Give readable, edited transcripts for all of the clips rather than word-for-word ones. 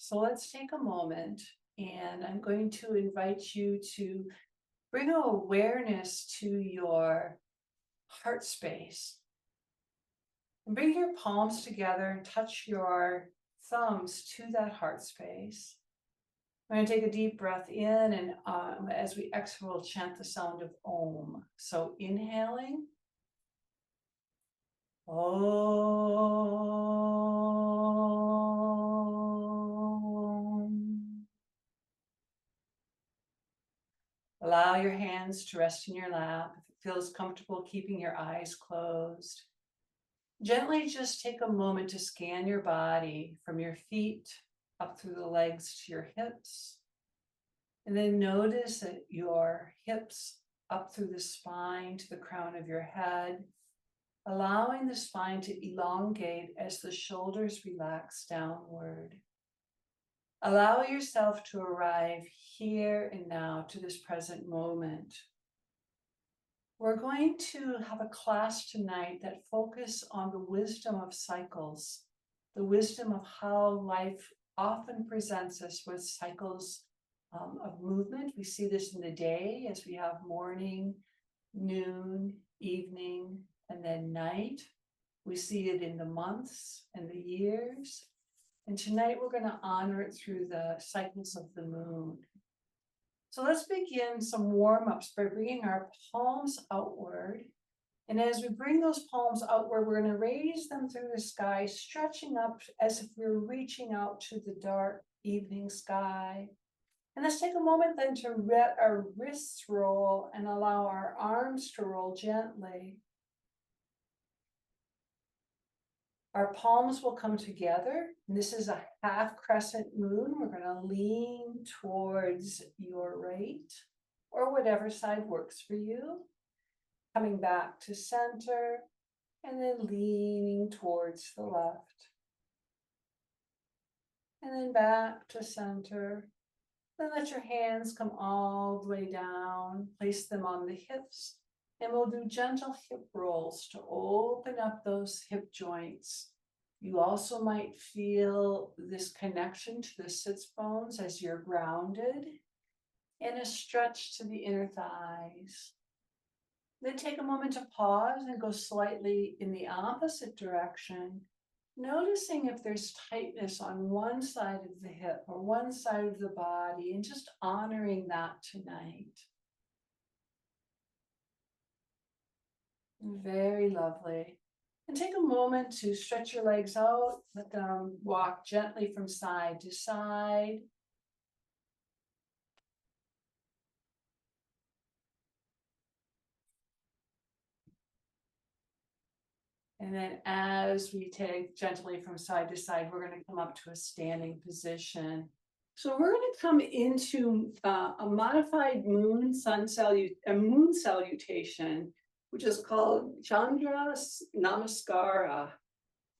So let's take a moment, and I'm going to invite you to bring awareness to your heart space. And bring your palms together and touch your thumbs to that heart space. We're going to take a deep breath in, and as we exhale, we'll chant the sound of Om. So inhaling. Om. Allow your hands to rest in your lap if it feels comfortable keeping your eyes closed. Gently just take a moment to scan your body from your feet up through the legs to your hips. And then notice that your hips up through the spine to the crown of your head, allowing the spine to elongate as the shoulders relax downward. Allow yourself to arrive here and now to this present moment. We're going to have a class tonight that focuses on the wisdom of cycles, the wisdom of how life often presents us with cycles of movement. We see this in the day as we have morning, noon, evening, and then night. We see it in the months and the years. And tonight we're going to honor it through the cycles of the moon. So let's begin some warm-ups by bringing our palms outward. And as we bring those palms outward, we're going to raise them through the sky, stretching up as if we were reaching out to the dark evening sky. And let's take a moment then to let our wrists roll and allow our arms to roll gently. Our palms will come together. This is a half crescent moon. We're going to lean towards your right or whatever side works for you. Coming back to center and then leaning towards the left. And then back to center. Then let your hands come all the way down. Place them on the hips. And we'll do gentle hip rolls to open up those hip joints. You also might feel this connection to the sits bones as you're grounded, and a stretch to the inner thighs. Then take a moment to pause and go slightly in the opposite direction, noticing if there's tightness on one side of the hip or one side of the body, and just honoring that tonight. Very lovely. And take a moment to stretch your legs out. Let them walk gently from side to side. And then as we take gently from side to side, we're going to come up to a standing position. So we're going to come into a modified moon salutation, which is called Chandra Namaskar.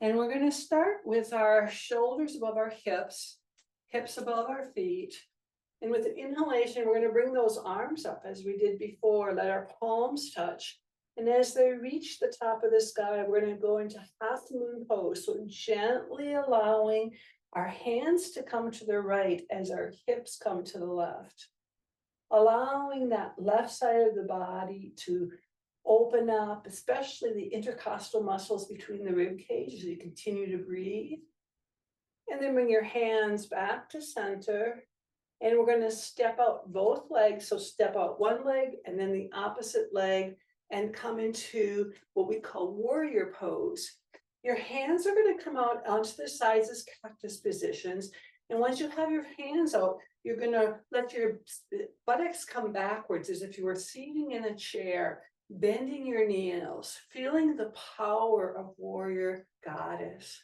And we're going to start with our shoulders above our hips, hips above our feet. And with an inhalation, we're going to bring those arms up as we did before. Let our palms touch. And as they reach the top of the sky, we're going to go into half moon pose. So gently allowing our hands to come to the right as our hips come to the left. Allowing that left side of the body to open up, especially the intercostal muscles between the rib cage as you continue to breathe. And then bring your hands back to center. And we're going to step out both legs. So step out one leg and then the opposite leg and come into what we call warrior pose. Your hands are going to come out onto the sides as cactus positions. And once you have your hands out, you're going to let your buttocks come backwards as if you were sitting in a chair, bending your knees, feeling the power of warrior goddess.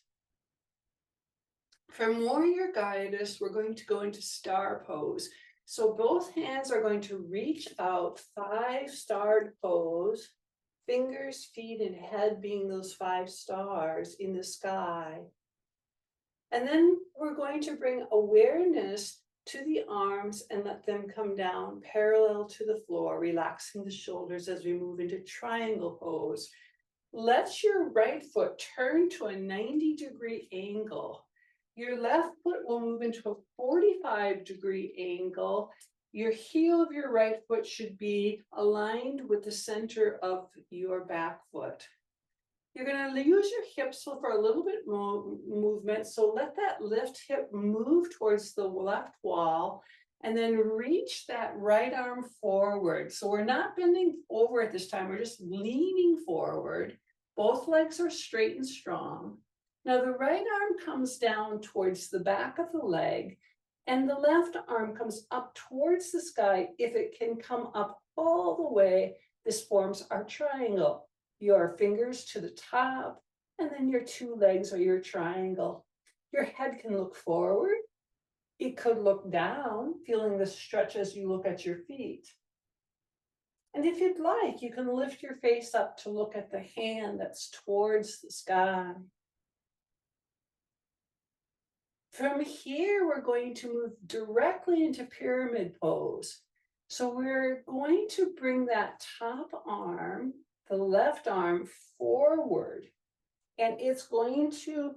From warrior goddess, we're going to go into star pose. So both hands are going to reach out, 5-starred pose, fingers, feet, and head being those 5 stars in the sky. And then we're going to bring awareness to the arms and let them come down parallel to the floor, relaxing the shoulders as we move into triangle pose. Let your right foot turn to a 90-degree angle. Your left foot will move into a 45-degree angle. Your heel of your right foot should be aligned with the center of your back foot. You're going to use your hips for a little bit more movement. So let that left hip move towards the left wall and then reach that right arm forward. So we're not bending over at this time. We're just leaning forward. Both legs are straight and strong. Now the right arm comes down towards the back of the leg and the left arm comes up towards the sky. If it can come up all the way, this forms our triangle. Your fingers to the top, and then your two legs are your triangle. Your head can look forward. It could look down, feeling the stretch as you look at your feet. And if you'd like, you can lift your face up to look at the hand that's towards the sky. From here, we're going to move directly into pyramid pose. So we're going to bring that top arm, the left arm, forward, and it's going to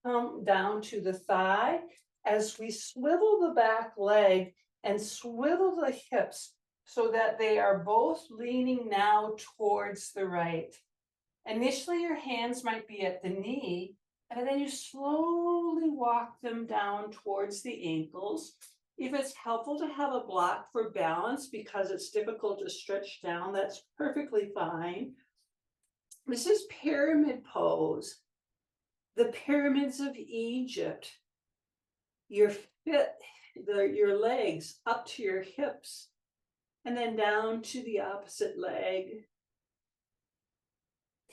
come down to the thigh as we swivel the back leg and swivel the hips so that they are both leaning now towards the right. Initially, your hands might be at the knee, and then you slowly walk them down towards the ankles. If it's helpful to have a block for balance because it's difficult to stretch down, that's perfectly fine. This is pyramid pose. The pyramids of Egypt. Your legs up to your hips and then down to the opposite leg.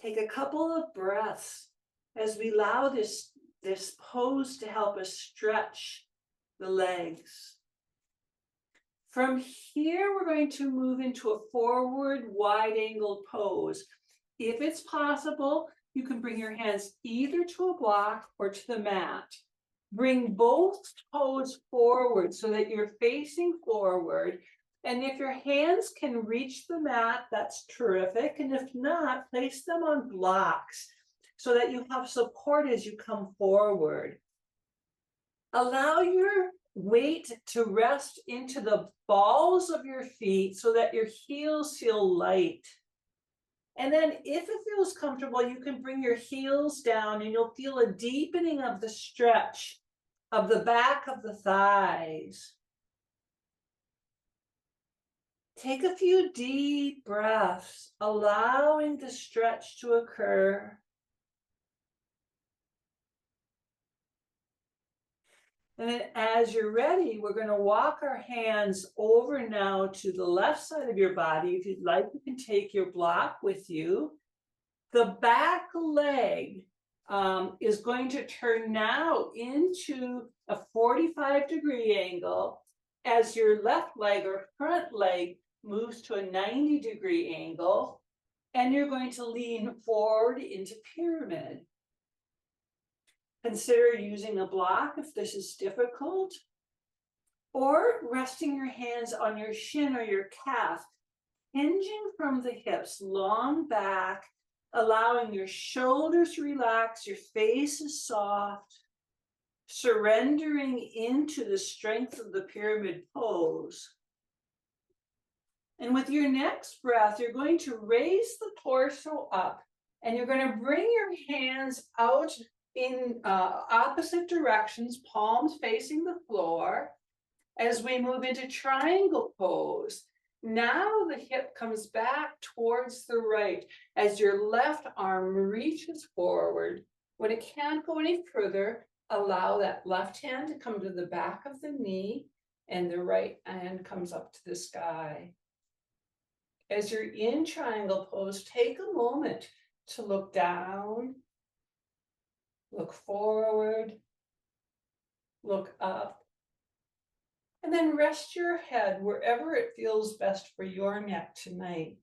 Take a couple of breaths as we allow this pose to help us stretch the legs. From here, we're going to move into a forward wide-angled pose. If it's possible, you can bring your hands either to a block or to the mat. Bring both toes forward so that you're facing forward. And if your hands can reach the mat, that's terrific. And if not, place them on blocks so that you have support as you come forward. Allow your weight to rest into the balls of your feet so that your heels feel light. And then if it feels comfortable, you can bring your heels down and you'll feel a deepening of the stretch of the back of the thighs. Take a few deep breaths, allowing the stretch to occur. And then as you're ready, we're going to walk our hands over now to the left side of your body. If you'd like, you can take your block with you. The back leg is going to turn now into a 45-degree angle as your left leg or front leg moves to a 90-degree angle, and you're going to lean forward into pyramid. Consider using a block if this is difficult, or resting your hands on your shin or your calf, hinging from the hips, long back, allowing your shoulders to relax, your face is soft, surrendering into the strength of the pyramid pose. And with your next breath, you're going to raise the torso up, and you're going to bring your hands out in opposite directions, palms facing the floor, as we move into triangle pose. Now the hip comes back towards the right as your left arm reaches forward. When it can't go any further, allow that left hand to come to the back of the knee and the right hand comes up to the sky. As you're in triangle pose, take a moment to look down, look forward, look up, and then rest your head wherever it feels best for your neck tonight.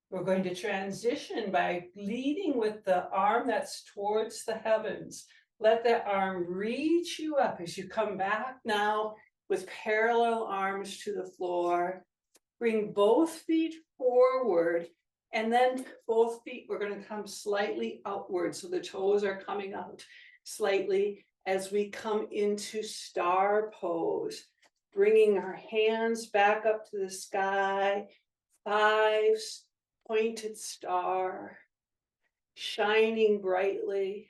We're going to transition by leading with the arm that's towards the heavens. Let that arm reach you up as you come back now with parallel arms to the floor. Bring both feet forward, and then both feet, we're going to come slightly outward so the toes are coming out. slightly as we come into star pose, bringing our hands back up to the sky, 5 pointed star, shining brightly.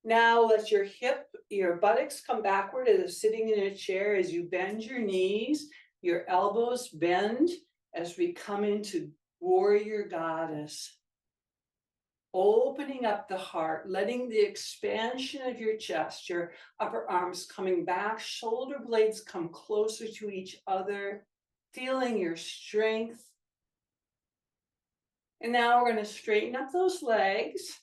Now let your buttocks come backward as sitting in a chair as you bend your knees, your elbows bend as we come into warrior goddess. Opening up the heart, letting the expansion of your chest, your upper arms coming back, shoulder blades come closer to each other, feeling your strength. And now we're going to straighten up those legs,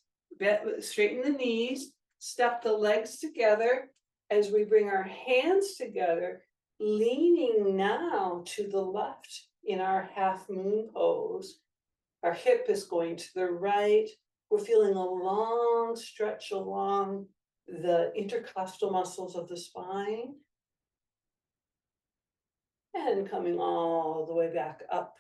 straighten the knees, step the legs together as we bring our hands together, leaning now to the left in our half moon pose. Our hip is going to the right. We're feeling a long stretch along the intercostal muscles of the spine. And coming all the way back up.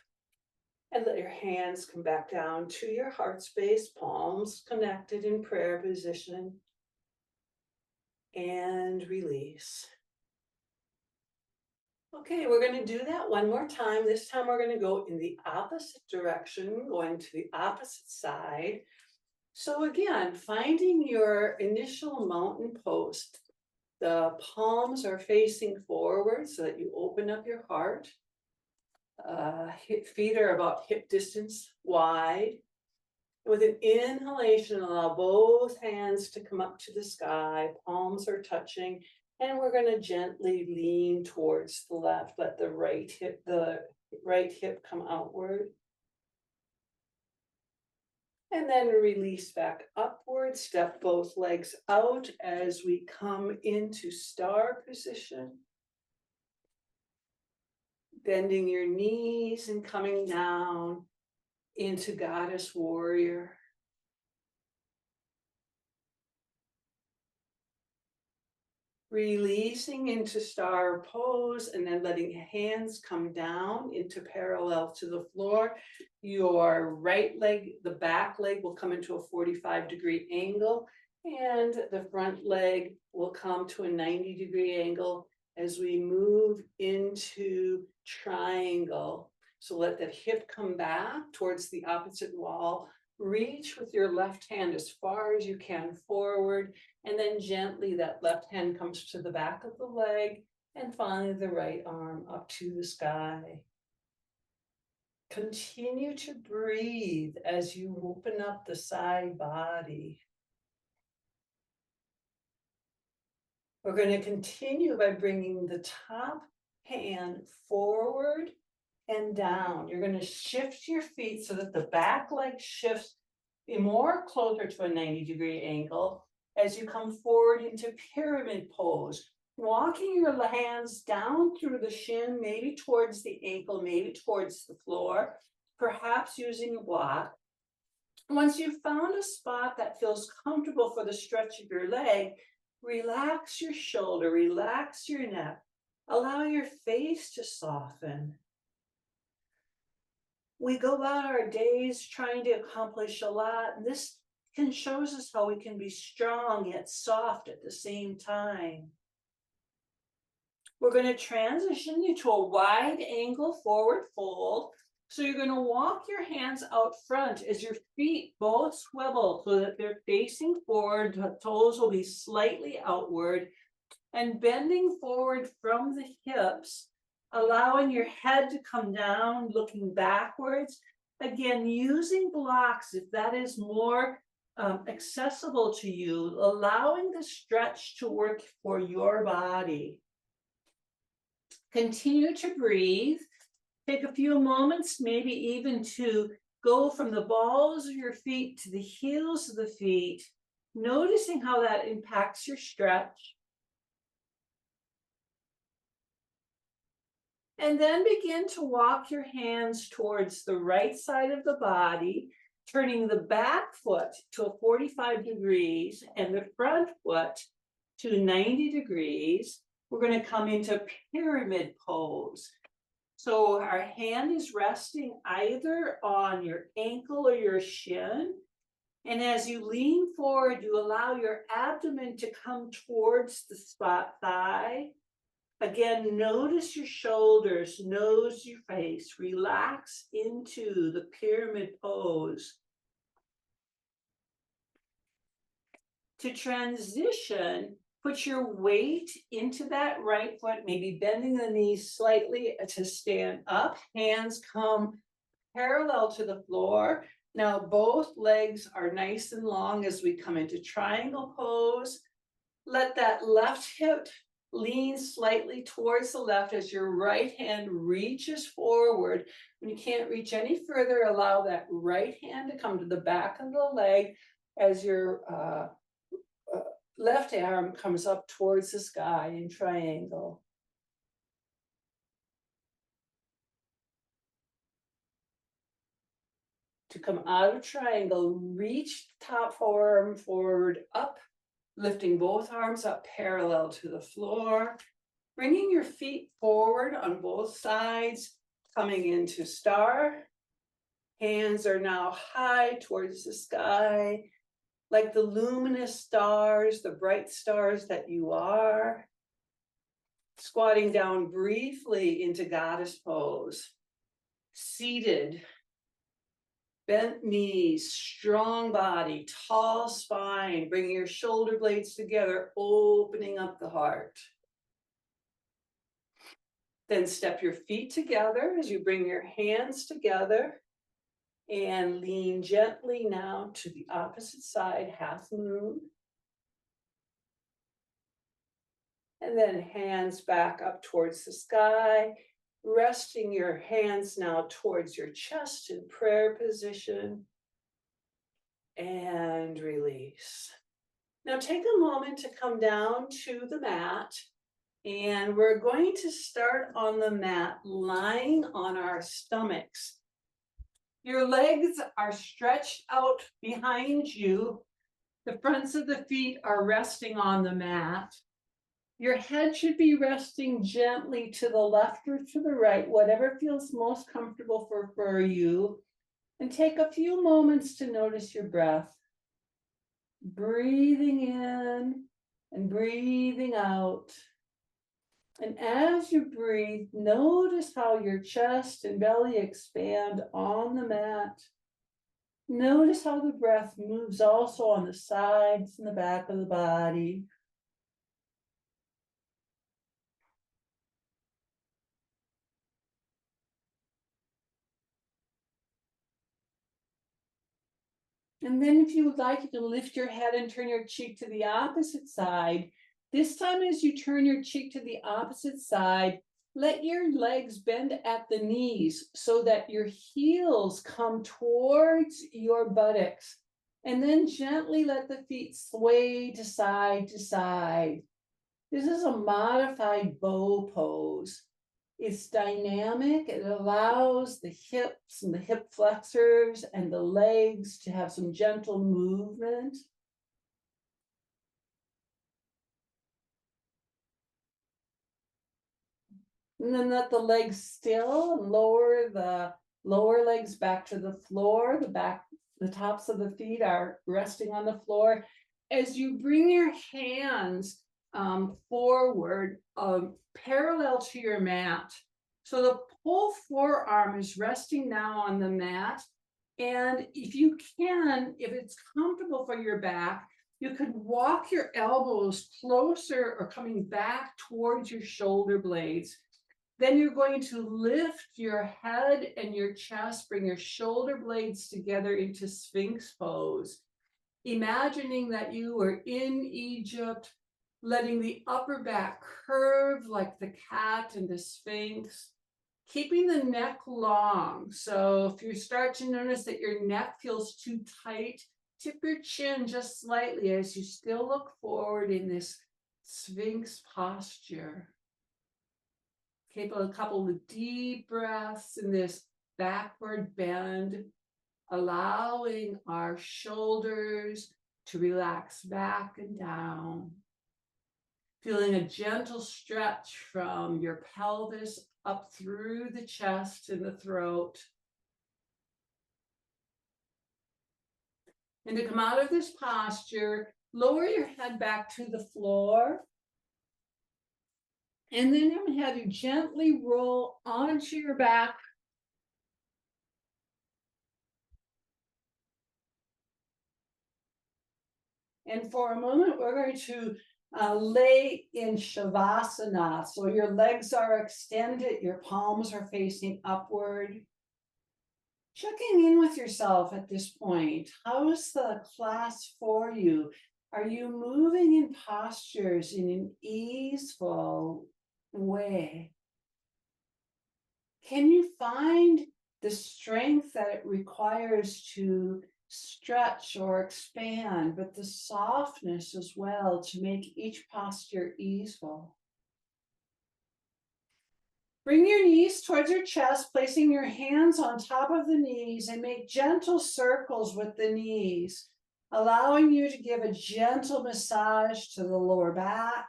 And let your hands come back down to your heart space, palms connected in prayer position. And release. Okay, we're going to do that one more time. This time we're going to go in the opposite direction, going to the opposite side. So again, finding your initial mountain pose. The palms are facing forward so that you open up your heart. Feet are about hip distance wide. With an inhalation, allow both hands to come up to the sky. Palms are touching. And we're going to gently lean towards the left. Let the right hip come outward. And then release back upward. Step both legs out as we come into star position. Bending your knees and coming down into goddess warrior. Releasing into star pose and then letting hands come down into parallel to the floor. Your right leg, the back leg will come into a 45-degree angle and the front leg will come to a 90-degree angle as we move into triangle. So let that hip come back towards the opposite wall. Reach with your left hand as far as you can forward, and then gently that left hand comes to the back of the leg, and finally the right arm up to the sky. Continue to breathe as you open up the side body. We're going to continue by bringing the top hand forward and down. You're going to shift your feet so that the back leg shifts more closer to a 90-degree angle as you come forward into pyramid pose. Walking your hands down through the shin, maybe towards the ankle, maybe towards the floor, perhaps using a block. Once you've found a spot that feels comfortable for the stretch of your leg, relax your shoulder, relax your neck, allow your face to soften. We go about our days trying to accomplish a lot. This shows us how we can be strong yet soft at the same time. We're going to transition you to a wide angle forward fold. So you're going to walk your hands out front as your feet both swivel so that they're facing forward. The toes will be slightly outward and bending forward from the hips, allowing your head to come down, looking backwards. Again, using blocks if that is more accessible to you, allowing the stretch to work for your body. Continue to breathe. Take a few moments, maybe even to go from the balls of your feet to the heels of the feet, noticing how that impacts your stretch. And then begin to walk your hands towards the right side of the body, turning the back foot to a 45 degrees and the front foot to 90 degrees. We're going to come into pyramid pose. So our hand is resting either on your ankle or your shin, And as you lean forward, you allow your abdomen to come towards the spot thigh. Again, notice your shoulders, nose your face. Relax into the pyramid pose. To transition, put your weight into that right foot, maybe bending the knees slightly to stand up. Hands come parallel to the floor. Now both legs are nice and long as we come into triangle pose. Let that left hip lean slightly towards the left as your right hand reaches forward. When you can't reach any further, allow that right hand to come to the back of the leg as your left arm comes up towards the sky in triangle. To come out of triangle, reach the top forearm forward up, lifting both arms up parallel to the floor, bringing your feet forward on both sides, coming into star. Hands are now high towards the sky, like the luminous stars, the bright stars that you are. Squatting down briefly into goddess pose. Seated, bent knees, strong body, tall spine, bringing your shoulder blades together, opening up the heart. Then step your feet together as you bring your hands together and lean gently now to the opposite side, half moon. And then hands back up towards the sky, resting your hands now towards your chest in prayer position. And release. Now take a moment to come down to the mat. And we're going to start on the mat, lying on our stomachs. Your legs are stretched out behind you. The fronts of the feet are resting on the mat. Your head should be resting gently to the left or to the right, whatever feels most comfortable for you. And take a few moments to notice your breath. Breathing in and breathing out. And as you breathe, notice how your chest and belly expand on the mat. Notice how the breath moves also on the sides and the back of the body. And then if you would like, you can lift your head and turn your cheek to the opposite side. This time as you turn your cheek to the opposite side, let your legs bend at the knees so that your heels come towards your buttocks. And then gently let the feet sway to side to side. This is a modified bow pose. It's dynamic. It allows the hips and the hip flexors and the legs to have some gentle movement. And then let the legs still and lower the lower legs back to the floor. The tops of the feet are resting on the floor. As you bring your hands forward, parallel to your mat. So the whole forearm is resting now on the mat. And if you can, if it's comfortable for your back, you could walk your elbows closer or coming back towards your shoulder blades. Then you're going to lift your head and your chest, bring your shoulder blades together into Sphinx pose. Imagining that you were in Egypt, letting the upper back curve like the cat and the Sphinx, keeping the neck long. So if you start to notice that your neck feels too tight, tip your chin just slightly as you still look forward in this Sphinx posture. Take a couple of deep breaths in this backward bend, allowing our shoulders to relax back and down. Feeling a gentle stretch from your pelvis up through the chest and the throat. And to come out of this posture, lower your head back to the floor. And then I'm going to have you gently roll onto your back. And for a moment, we're going to lay in Shavasana. So your legs are extended, your palms are facing upward. Checking in with yourself at this point. How is the class for you? Are you moving in postures in an easeful way? Can you find the strength that it requires to stretch or expand, but the softness as well to make each posture easeful? Bring your knees towards your chest, placing your hands on top of the knees, and make gentle circles with the knees, allowing you to give a gentle massage to the lower back.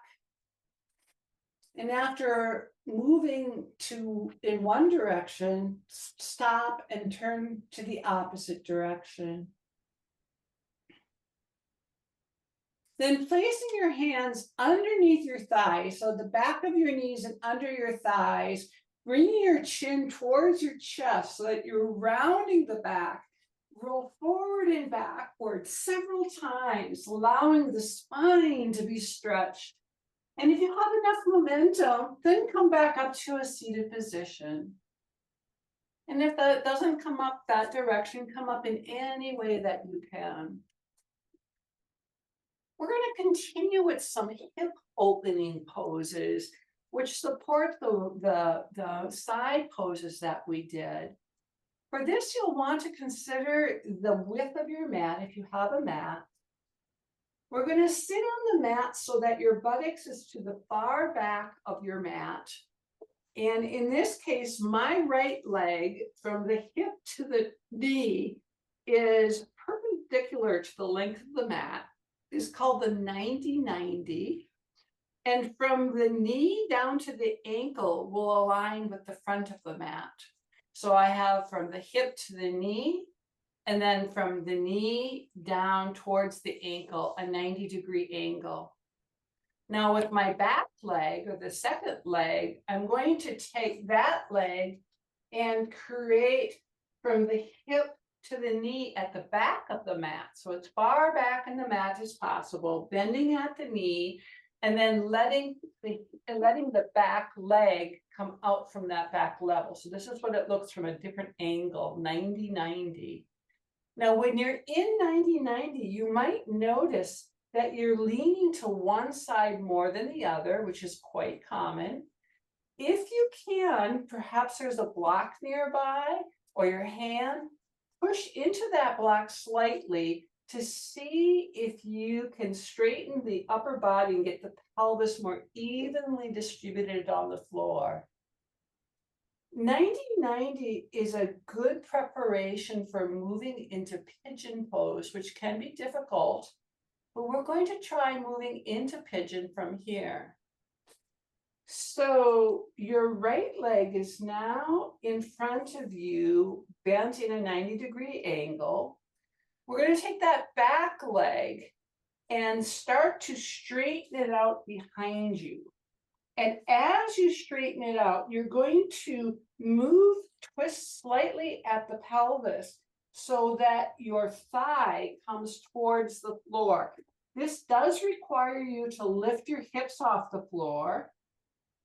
And after moving in one direction, stop and turn to the opposite direction. Then placing your hands underneath your thighs, so the back of your knees and under your thighs, bringing your chin towards your chest so that you're rounding the back. Roll forward and backward several times, allowing the spine to be stretched. And if you have enough momentum, then come back up to a seated position. And if that doesn't come up that direction, come up in any way that you can. We're going to continue with some hip opening poses, which support the side poses that we did. For this, you'll want to consider the width of your mat if you have a mat. We're going to sit on the mat so that your buttocks is to the far back of your mat. And in this case, my right leg from the hip to the knee is perpendicular to the length of the mat. Is called the 90-90. And from the knee down to the ankle will align with the front of the mat. So I have from the hip to the knee, and then from the knee down towards the ankle, a 90-degree angle. Now with my back leg, or the second leg, I'm going to take that leg and create from the hip to the knee at the back of the mat. So it's far back in the mat as possible, bending at the knee, and then letting the back leg come out from that back level. So this is what it looks from a different angle, 90-90. Now, when you're in 90-90, you might notice that you're leaning to one side more than the other, which is quite common. If you can, perhaps there's a block nearby or your hand, push into that block slightly to see if you can straighten the upper body and get the pelvis more evenly distributed on the floor. 90-90 is a good preparation for moving into pigeon pose, which can be difficult, but we're going to try moving into pigeon from here. So your right leg is now in front of you, bent in a 90-degree angle. We're going to take that back leg and start to straighten it out behind you. And as you straighten it out, you're going to twist slightly at the pelvis so that your thigh comes towards the floor. This does require you to lift your hips off the floor.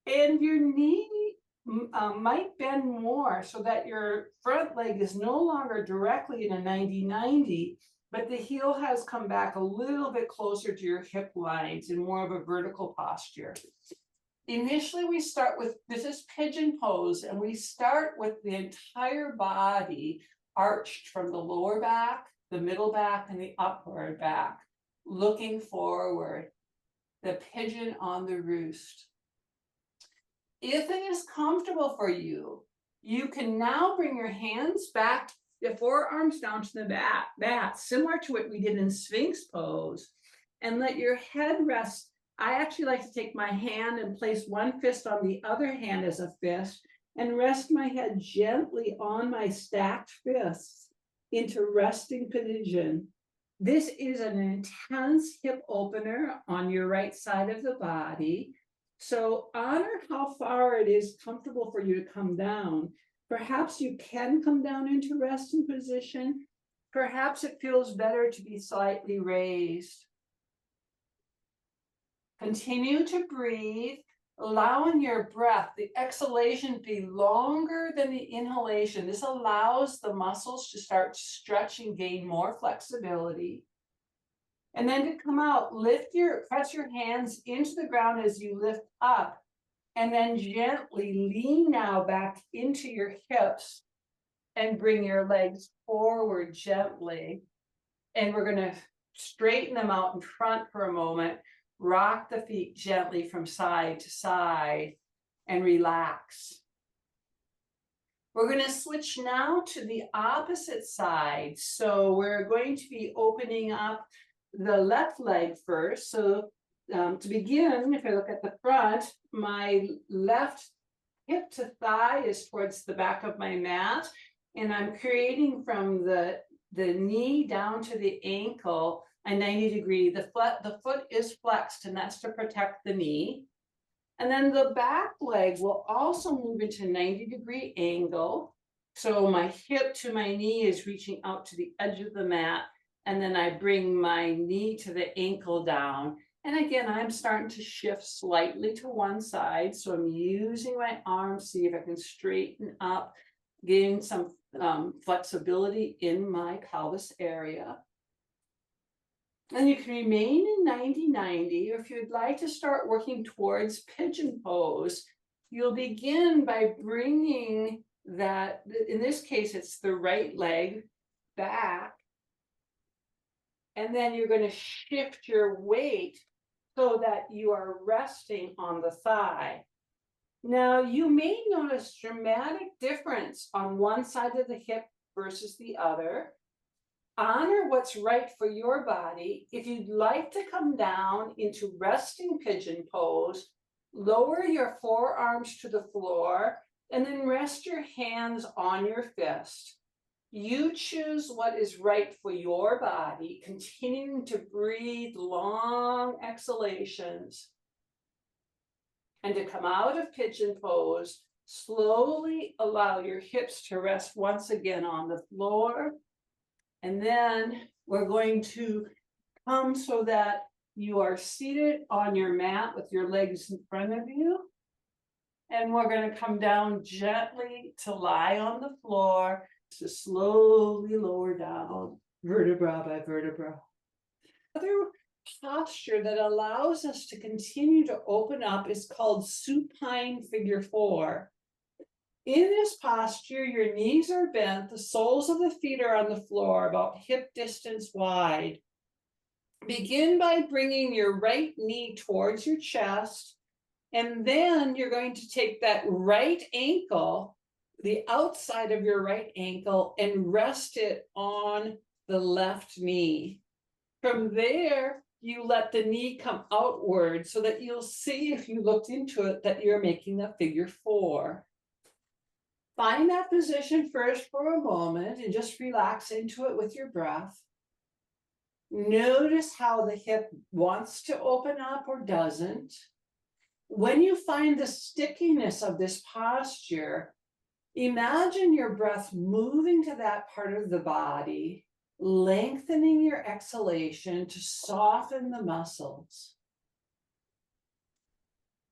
And your knee might bend more so that your front leg is no longer directly in a 90-90, but the heel has come back a little bit closer to your hip lines in more of a vertical posture. Initially, we start with, this is pigeon pose, and we start with the entire body arched from the lower back, the middle back, and the upward back, looking forward, the pigeon on the roost. If it is comfortable for you, you can now bring your hands back, the forearms down to the mat, similar to what we did in Sphinx pose, and let your head rest. I actually like to take my hand and place one fist on the other hand as a fist and rest my head gently on my stacked fists into resting pigeon. This is an intense hip opener on your right side of the body. So honor how far it is comfortable for you to come down. Perhaps you can come down into resting position. Perhaps it feels better to be slightly raised. Continue to breathe, allowing your breath, the exhalation, to be longer than the inhalation. This allows the muscles to start stretching, gain more flexibility. And then to come out, press your hands into the ground as you lift up, and then gently lean now back into your hips and bring your legs forward gently. And we're going to straighten them out in front for a moment. Rock the feet gently from side to side and relax. We're going to switch now to the opposite side. So we're going to be opening up the left leg first. So to begin, if I look at the front, my left hip to thigh is towards the back of my mat, and I'm creating from the knee down to the ankle a 90-degree. The foot is flexed, and that's to protect the knee. And then the back leg will also move into 90-degree angle. So my hip to my knee is reaching out to the edge of the mat, and then I bring my knee to the ankle down. And again, I'm starting to shift slightly to one side. So I'm using my arms, see if I can straighten up, gain some flexibility in my pelvis area. And you can remain in 90-90, or if you'd like to start working towards pigeon pose, you'll begin by bringing that, in this case, it's the right leg back. And then you're going to shift your weight so that you are resting on the thigh. Now, you may notice dramatic difference on one side of the hip versus the other. Honor what's right for your body. If you'd like to come down into resting pigeon pose, lower your forearms to the floor and then rest your hands on your fist. You choose what is right for your body, continuing to breathe long exhalations. And to come out of pigeon pose, slowly allow your hips to rest once again on the floor. And then we're going to come so that you are seated on your mat with your legs in front of you. And we're going to come down gently to lie on the floor, to slowly lower down, vertebra by vertebra. Another posture that allows us to continue to open up is called supine figure 4. In this posture, your knees are bent, the soles of the feet are on the floor, about hip distance wide. Begin by bringing your right knee towards your chest, and then you're going to take that right ankle, the outside of your right ankle, and rest it on the left knee. From there, you let the knee come outward so that you'll see, if you looked into it, that you're making a figure 4. Find that position first for a moment and just relax into it with your breath. Notice how the hip wants to open up or doesn't. When you find the stickiness of this posture, imagine your breath moving to that part of the body, lengthening your exhalation to soften the muscles.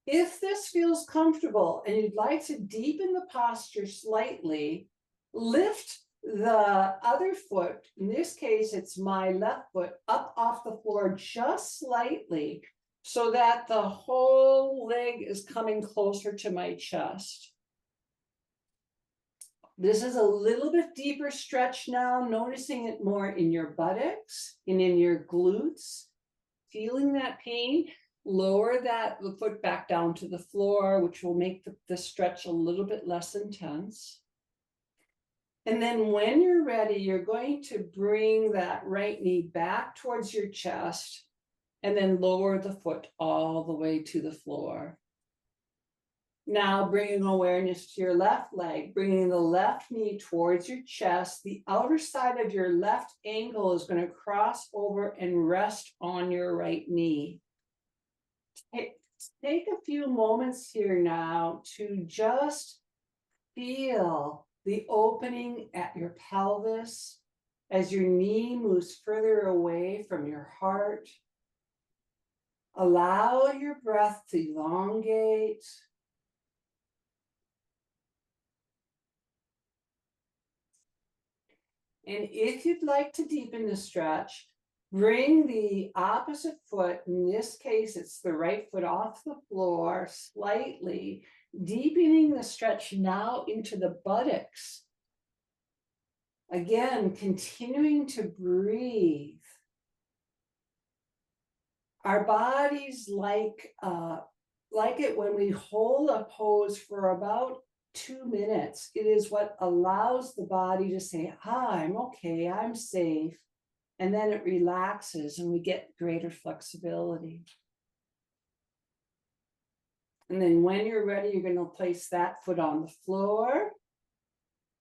If this feels comfortable and you'd like to deepen the posture slightly, lift the other foot, in this case, it's my left foot, up off the floor just slightly so that the whole leg is coming closer to my chest. This is a little bit deeper stretch now, noticing it more in your buttocks and in your glutes, feeling that pain. Lower the foot back down to the floor, which will make the stretch a little bit less intense. And then when you're ready, you're going to bring that right knee back towards your chest and then lower the foot all the way to the floor. Now bringing awareness to your left leg, bringing the left knee towards your chest. The outer side of your left ankle is going to cross over and rest on your right knee. Take a few moments here now to just feel the opening at your pelvis as your knee moves further away from your heart. Allow your breath to elongate. And if you'd like to deepen the stretch, bring the opposite foot, in this case, it's the right foot, off the floor slightly, deepening the stretch now into the buttocks. Again, continuing to breathe. Our bodies like it when we hold a pose for about 2 minutes. It is what allows the body to say, I'm okay, I'm safe. And then it relaxes and we get greater flexibility. And then when you're ready, you're going to place that foot on the floor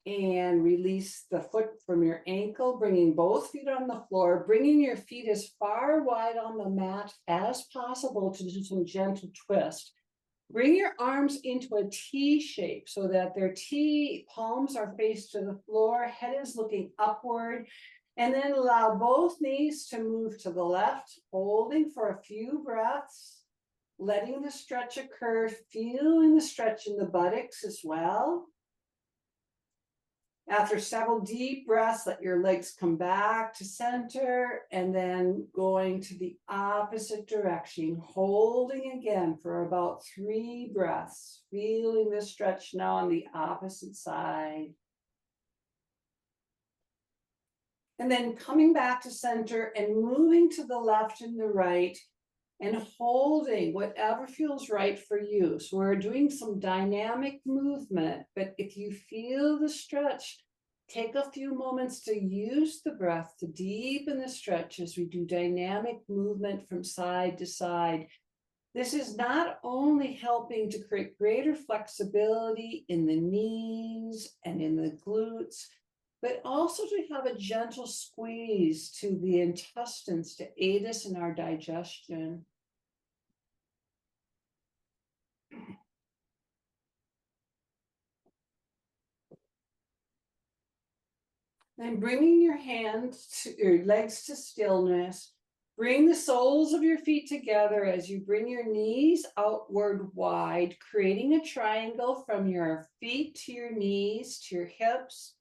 and release the foot from your ankle, bringing both feet on the floor, bringing your feet as far wide on the mat as possible to do some gentle twist. Bring your arms into a T shape so that their T palms are faced to the floor, head is looking upward, and then allow both knees to move to the left, holding for a few breaths, letting the stretch occur, feeling the stretch in the buttocks as well. After several deep breaths, let your legs come back to center and then going to the opposite direction, holding again for about 3 breaths, feeling the stretch now on the opposite side. And then coming back to center and moving to the left and the right and holding whatever feels right for you. So we're doing some dynamic movement, but if you feel the stretch, take a few moments to use the breath to deepen the stretch as we do dynamic movement from side to side. This is not only helping to create greater flexibility in the knees and in the glutes, but also to have a gentle squeeze to the intestines to aid us in our digestion. Then bringing your hands to your legs to stillness, bring the soles of your feet together as you bring your knees outward wide, creating a triangle from your feet to your knees to your hips.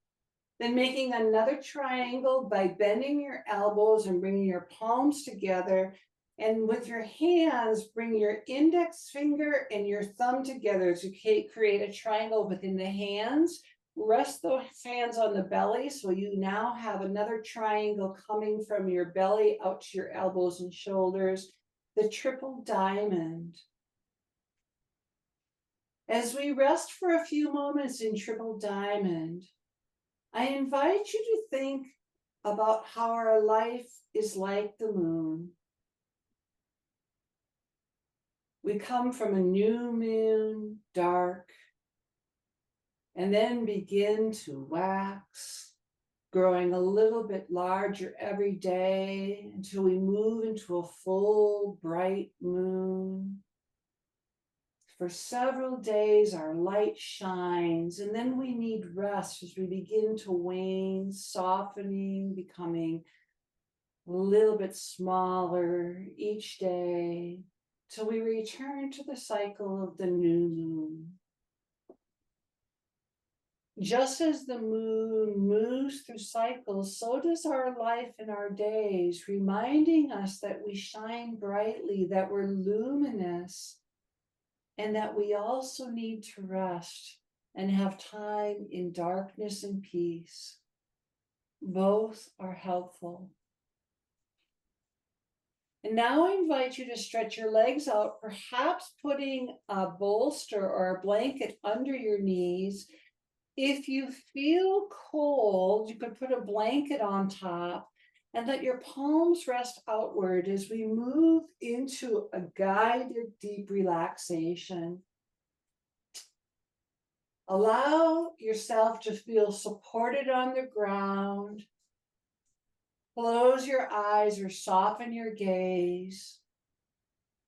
Then making another triangle by bending your elbows and bringing your palms together. And with your hands, bring your index finger and your thumb together to create a triangle within the hands. Rest those hands on the belly. So you now have another triangle coming from your belly out to your elbows and shoulders, the triple diamond. As we rest for a few moments in triple diamond, I invite you to think about how our life is like the moon. We come from a new moon, dark, and then begin to wax, growing a little bit larger every day until we move into a full, bright moon. For several days, our light shines, and then we need rest as we begin to wane, softening, becoming a little bit smaller each day, till we return to the cycle of the new moon. Just as the moon moves through cycles, so does our life and our days, reminding us that we shine brightly, that we're luminous, and that we also need to rest and have time in darkness and peace. Both are helpful. And now I invite you to stretch your legs out, perhaps putting a bolster or a blanket under your knees. If you feel cold, you could put a blanket on top and let your palms rest outward as we move into a guided deep relaxation. Allow yourself to feel supported on the ground. Close your eyes or soften your gaze.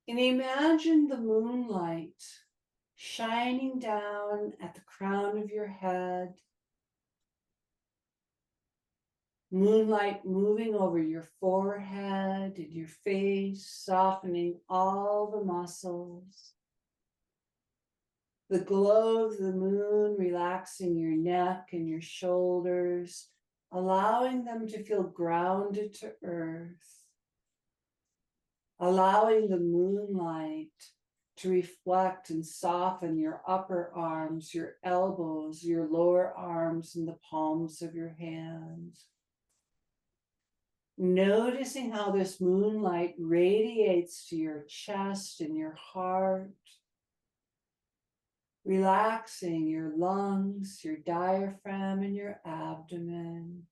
And imagine the moonlight shining down at the crown of your head. Moonlight moving over your forehead and your face, softening all the muscles. The glow of the moon relaxing your neck and your shoulders, allowing them to feel grounded to earth. Allowing the moonlight to reflect and soften your upper arms, your elbows, your lower arms, and the palms of your hands. Noticing how this moonlight radiates to your chest and your heart. Relaxing your lungs, your diaphragm, and your abdomen.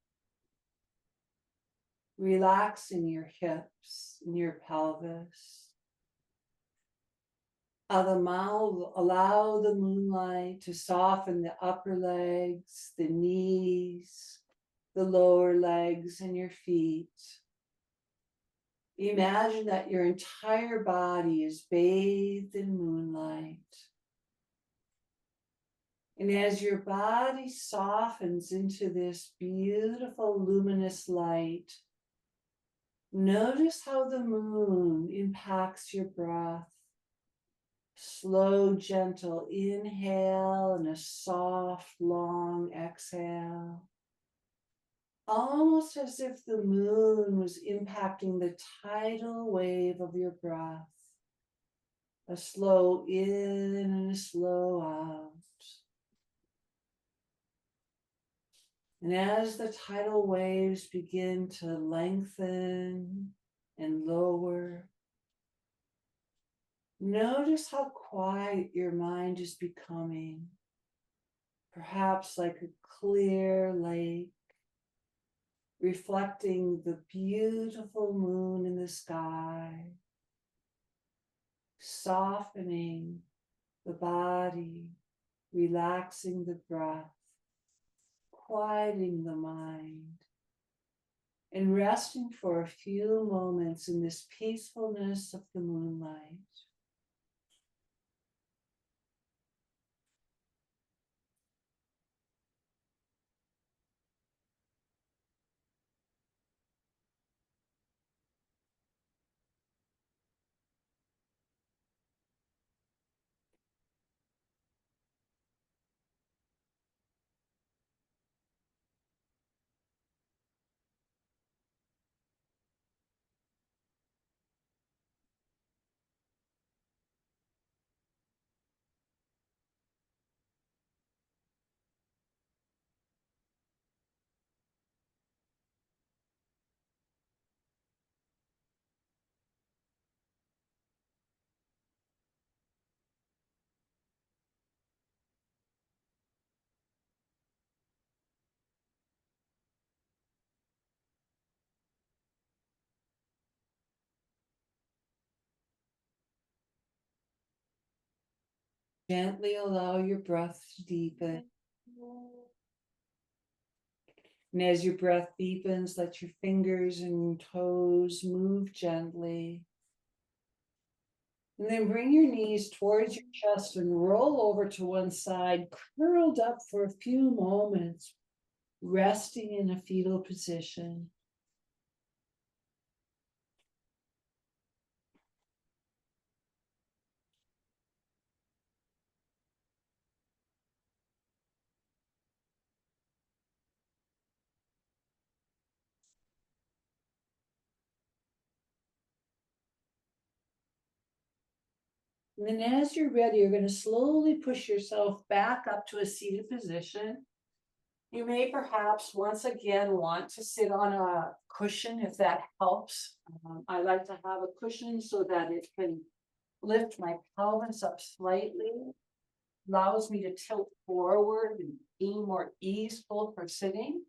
Relaxing your hips and your pelvis. Allow the moonlight to soften the upper legs, the knees, the lower legs, and your feet. Imagine that your entire body is bathed in moonlight. And as your body softens into this beautiful luminous light, notice how the moon impacts your breath. Slow, gentle inhale and a soft, long exhale. Almost as if the moon was impacting the tidal wave of your breath. A slow in and a slow out. And as the tidal waves begin to lengthen and lower, notice how quiet your mind is becoming. Perhaps like a clear lake, reflecting the beautiful moon in the sky, softening the body, relaxing the breath, quieting the mind, and resting for a few moments in this peacefulness of the moonlight. Gently allow your breath to deepen. And as your breath deepens, let your fingers and toes move gently. And then bring your knees towards your chest and roll over to one side, curled up for a few moments, resting in a fetal position. And then as you're ready, you're going to slowly push yourself back up to a seated position. You may perhaps once again want to sit on a cushion if that helps. I like to have a cushion so that it can lift my pelvis up slightly, allows me to tilt forward and be more easeful for sitting.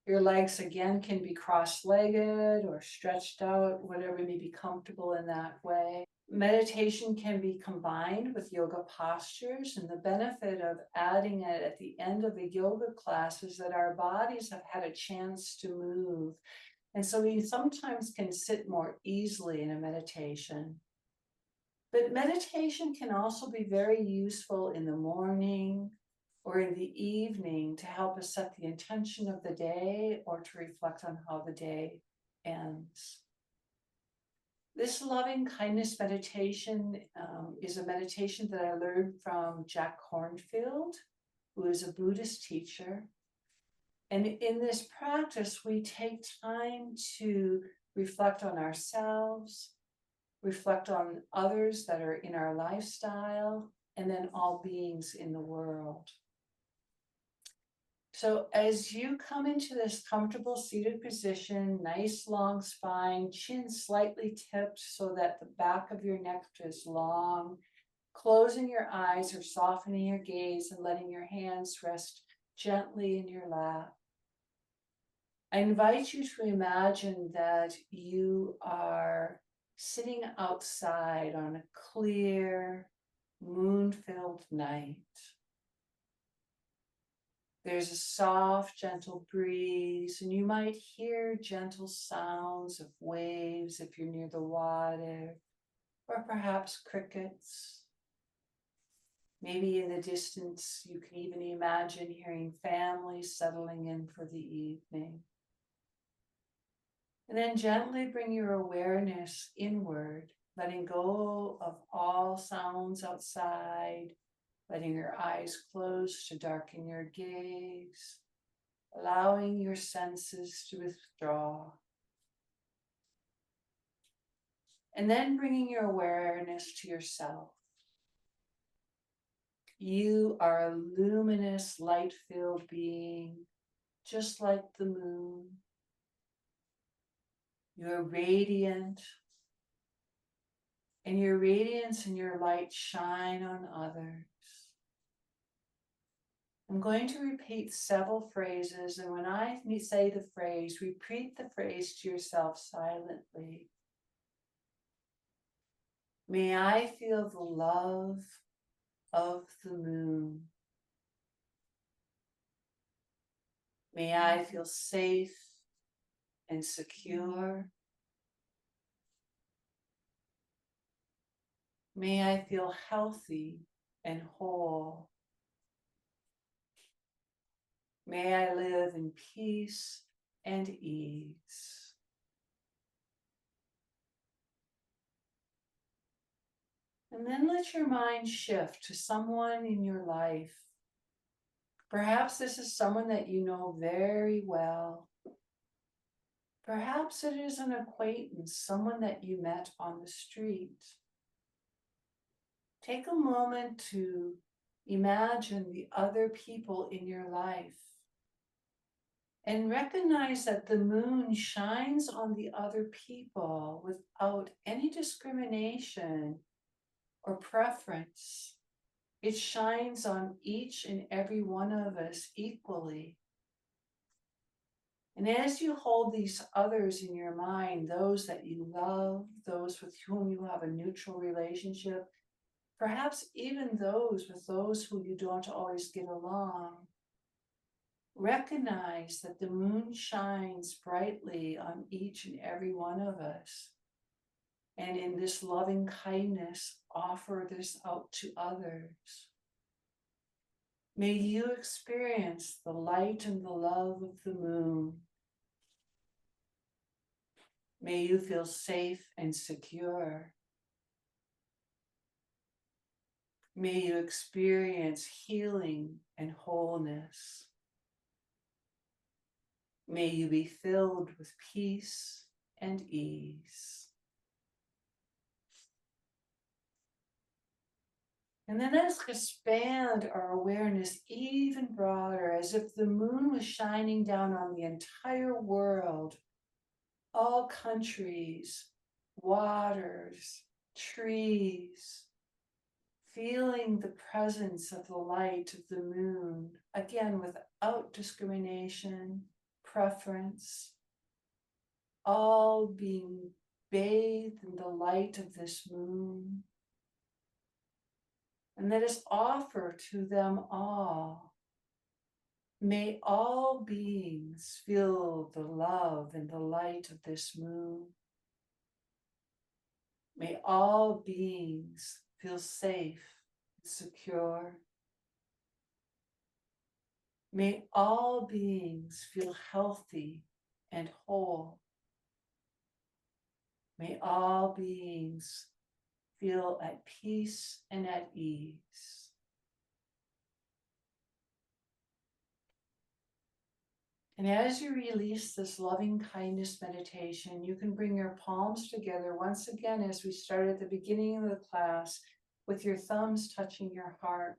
Your legs again can be cross-legged or stretched out, whatever may be comfortable in that way. Meditation can be combined with yoga postures, and the benefit of adding it at the end of a yoga class is that our bodies have had a chance to move. And so we sometimes can sit more easily in a meditation. But meditation can also be very useful in the morning or in the evening to help us set the intention of the day or to reflect on how the day ends. This loving kindness meditation is a meditation that I learned from Jack Kornfield, who is a Buddhist teacher. And in this practice, we take time to reflect on ourselves, reflect on others that are in our lifestyle, and then all beings in the world. So as you come into this comfortable seated position, nice long spine, chin slightly tipped so that the back of your neck is long, closing your eyes or softening your gaze and letting your hands rest gently in your lap. I invite you to imagine that you are sitting outside on a clear, moon-filled night. There's a soft, gentle breeze, and you might hear gentle sounds of waves if you're near the water, or perhaps crickets. Maybe in the distance, you can even imagine hearing families settling in for the evening. And then gently bring your awareness inward, letting go of all sounds outside, letting your eyes close to darken your gaze, allowing your senses to withdraw. And then bringing your awareness to yourself. You are a luminous, light-filled being, just like the moon. You're radiant, and your radiance and your light shine on others. I'm going to repeat several phrases, and when I say the phrase, repeat the phrase to yourself silently. May I feel the love of the moon. May I feel safe and secure. May I feel healthy and whole. May I live in peace and ease. And then let your mind shift to someone in your life. Perhaps this is someone that you know very well. Perhaps it is an acquaintance, someone that you met on the street. Take a moment to imagine the other people in your life and recognize that the moon shines on the other people without any discrimination or preference. It shines on each and every one of us equally. And as you hold these others in your mind, those that you love, those with whom you have a neutral relationship, perhaps even those who you don't always get along, recognize that the moon shines brightly on each and every one of us. And in this loving kindness, offer this out to others. May you experience the light and the love of the moon. May you feel safe and secure. May you experience healing and wholeness. May you be filled with peace and ease. And then let's expand our awareness even broader, as if the moon was shining down on the entire world, all countries, waters, trees, feeling the presence of the light of the moon, again, without discrimination, preference, all being bathed in the light of this moon. And let us offer to them all. May all beings feel the love and the light of this moon. May all beings feel safe and secure. May all beings feel healthy and whole. May all beings feel at peace and at ease. And as you release this loving kindness meditation, you can bring your palms together once again, as we started at the beginning of the class, with your thumbs touching your heart.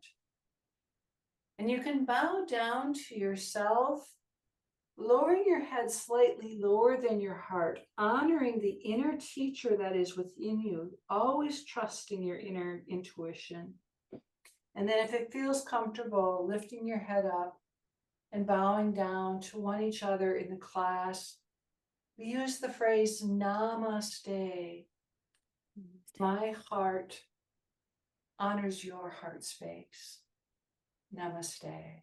And you can bow down to yourself, lowering your head slightly lower than your heart, honoring the inner teacher that is within you, always trusting your inner intuition. And then if it feels comfortable, lifting your head up and bowing down to one each other in the class. We use the phrase namaste. My heart honors your heart space. Namaste.